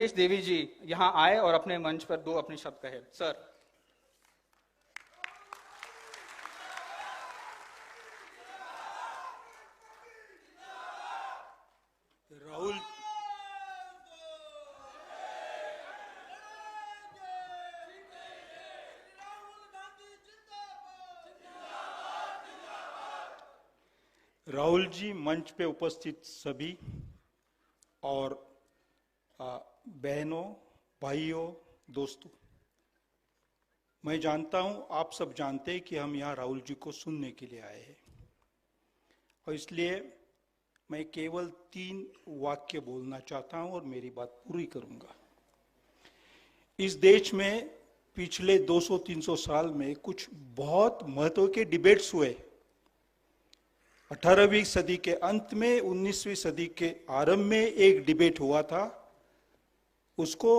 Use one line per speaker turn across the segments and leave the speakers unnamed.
राजेश देवी जी यहाँ आए और अपने मंच पर दो अपने शब्द कहे। सर।
राहुल राहुल जी, मंच पे उपस्थित सभी और बहनों, भाइयों, दोस्तों, मैं जानता हूं, आप सब जानते हैं कि हम यहाँ राहुल जी को सुनने के लिए आए हैं और इसलिए मैं केवल 3 वाक्य बोलना चाहता हूं और मेरी बात पूरी करूंगा। इस देश में पिछले 200-300 साल में कुछ बहुत महत्व के डिबेट्स हुए। 18वीं सदी के अंत में, 19वीं सदी के आरंभ में एक डिबेट हुआ था। उसको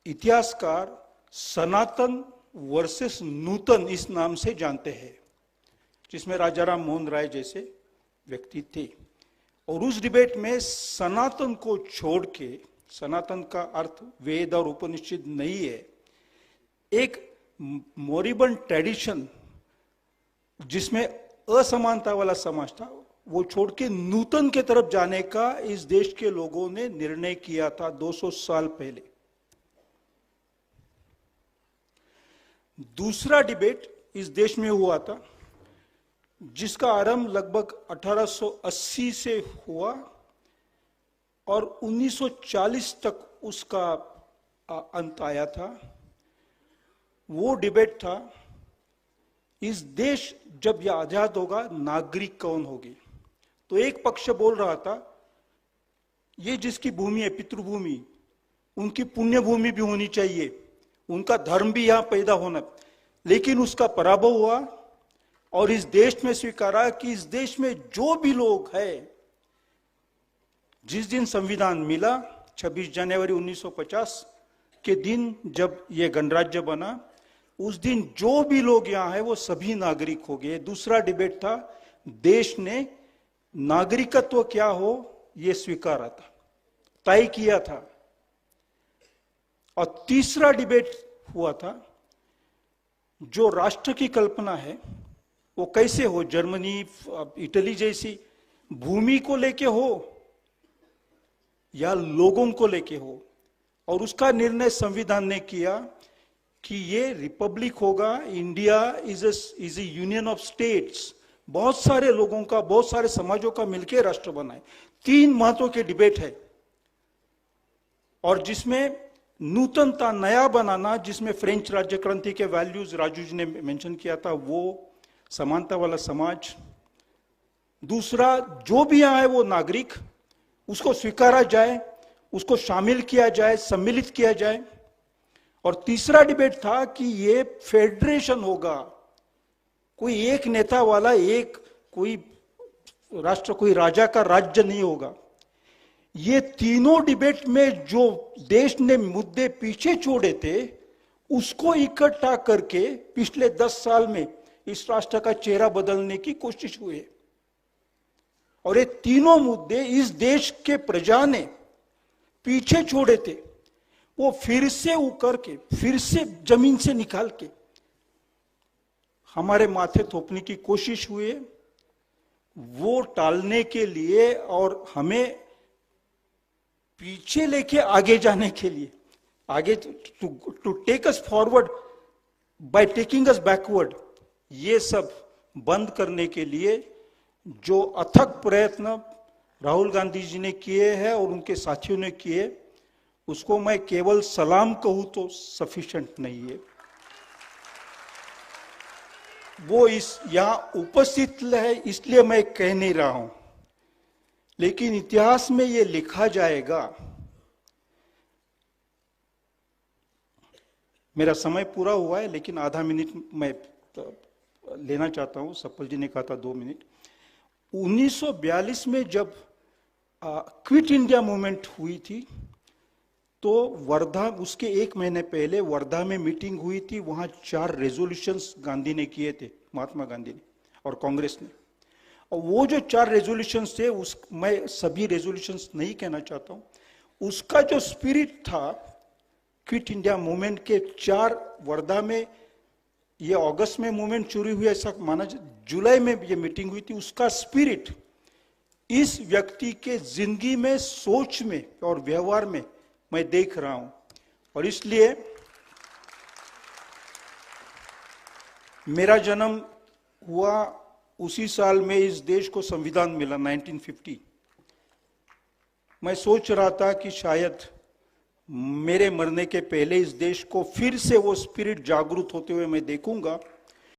इतिहासकार सनातन वर्सेस नूतन इस नाम से जानते हैं, जिसमें राजा राम मोहन राय जैसे व्यक्ति थे। और उस डिबेट में सनातन को छोड़ के, सनातन का अर्थ वेद और उपनिषद नहीं है, एक मोरिबन ट्रेडिशन जिसमें असमानता वाला समाज था, वो छोड़ के नूतन के तरफ जाने का इस देश के लोगों ने निर्णय किया था 200 साल पहले। दूसरा डिबेट इस देश में हुआ था, जिसका आरंभ लगभग 1880 से हुआ और 1940 तक उसका अंत आया था। वो डिबेट था, इस देश जब यह आजाद होगा, नागरिक कौन होगी। तो एक पक्ष बोल रहा था, ये जिसकी भूमि है, पितृभूमि, उनकी पुण्य भूमि भी होनी चाहिए, उनका धर्म भी यहां पैदा होना। लेकिन उसका पराभव हुआ और इस देश में स्वीकारा कि इस देश में जो भी लोग हैं, जिस दिन संविधान मिला 26 जनवरी 1950 के दिन जब यह गणराज्य बना, उस दिन जो भी लोग यहां हैं वो सभी नागरिक हो गए। दूसरा डिबेट था, देश ने नागरिकत्व क्या हो यह स्वीकारा था, तय किया था। और तीसरा डिबेट हुआ था, जो राष्ट्र की कल्पना है वो कैसे हो, जर्मनी, इटली जैसी भूमि को लेके हो या लोगों को लेके हो। और उसका निर्णय संविधान ने किया कि ये रिपब्लिक होगा। India is A union of states, बहुत सारे लोगों का, बहुत सारे समाजों का मिलकर राष्ट्र बनाए। 3 महत्व के डिबेट है और जिसमें नूतनता, नया बनाना, जिसमें फ्रेंच राज्य क्रांति के वैल्यूज राजू जी ने मेंशन किया था, वो समानता वाला समाज। दूसरा, जो भी यहां है वो नागरिक, उसको स्वीकारा जाए, उसको शामिल किया जाए, सम्मिलित किया जाए। और तीसरा डिबेट था कि ये फेडरेशन होगा, कोई एक नेता वाला, एक कोई राष्ट्र, कोई राजा का राज्य नहीं होगा। ये तीनों डिबेट में जो देश ने मुद्दे पीछे छोड़े थे, उसको इकट्ठा करके पिछले 10 साल में इस राष्ट्र का चेहरा बदलने की कोशिश हुई है। और ये तीनों मुद्दे इस देश के प्रजा ने पीछे छोड़े थे, वो फिर से उकर के, फिर से जमीन से निकाल के हमारे माथे थोपने की कोशिश हुई है। वो टालने के लिए और हमें पीछे लेके आगे जाने के लिए, आगे to take us forward by taking us backward, ये सब बंद करने के लिए जो अथक प्रयत्न राहुल गांधी जी ने किए हैं और उनके साथियों ने किए, उसको मैं केवल सलाम कहूं तो सफिशिएंट नहीं है। वो यहां उपस्थित है इसलिए मैं कह नहीं रहा हूं, लेकिन इतिहास में ये लिखा जाएगा। मेरा समय पूरा हुआ है, लेकिन आधा मिनट मैं लेना चाहता हूं। सप्पल जी ने कहा था 2 मिनट। 1942 में जब क्विट इंडिया मूवमेंट हुई थी, तो वर्धा, उसके 1 महीने पहले वर्धा में मीटिंग हुई थी। वहां 4 रेजोल्यूशंस गांधी ने किए थे, महात्मा गांधी ने और कांग्रेस ने। और वो जो 4 रेजोल्यूशंस थे, मैं सभी रेजोल्यूशंस नहीं कहना चाहता हूं, उसका जो स्पिरिट था, क्विट इंडिया मूवमेंट के 4 वर्धा में, ये अगस्त में मूवमेंट शुरू हुई ऐसा माना, जुलाई में ये मीटिंग हुई थी, उसका स्पिरिट इस व्यक्ति के जिंदगी में, सोच में और व्यवहार में मैं देख रहा हूं। और इसलिए मेरा जन्म हुआ उसी साल में इस देश को संविधान मिला 1950। मैं सोच रहा था कि शायद मेरे मरने के पहले इस देश को फिर से वो स्पिरिट जागरूक होते हुए मैं देखूंगा,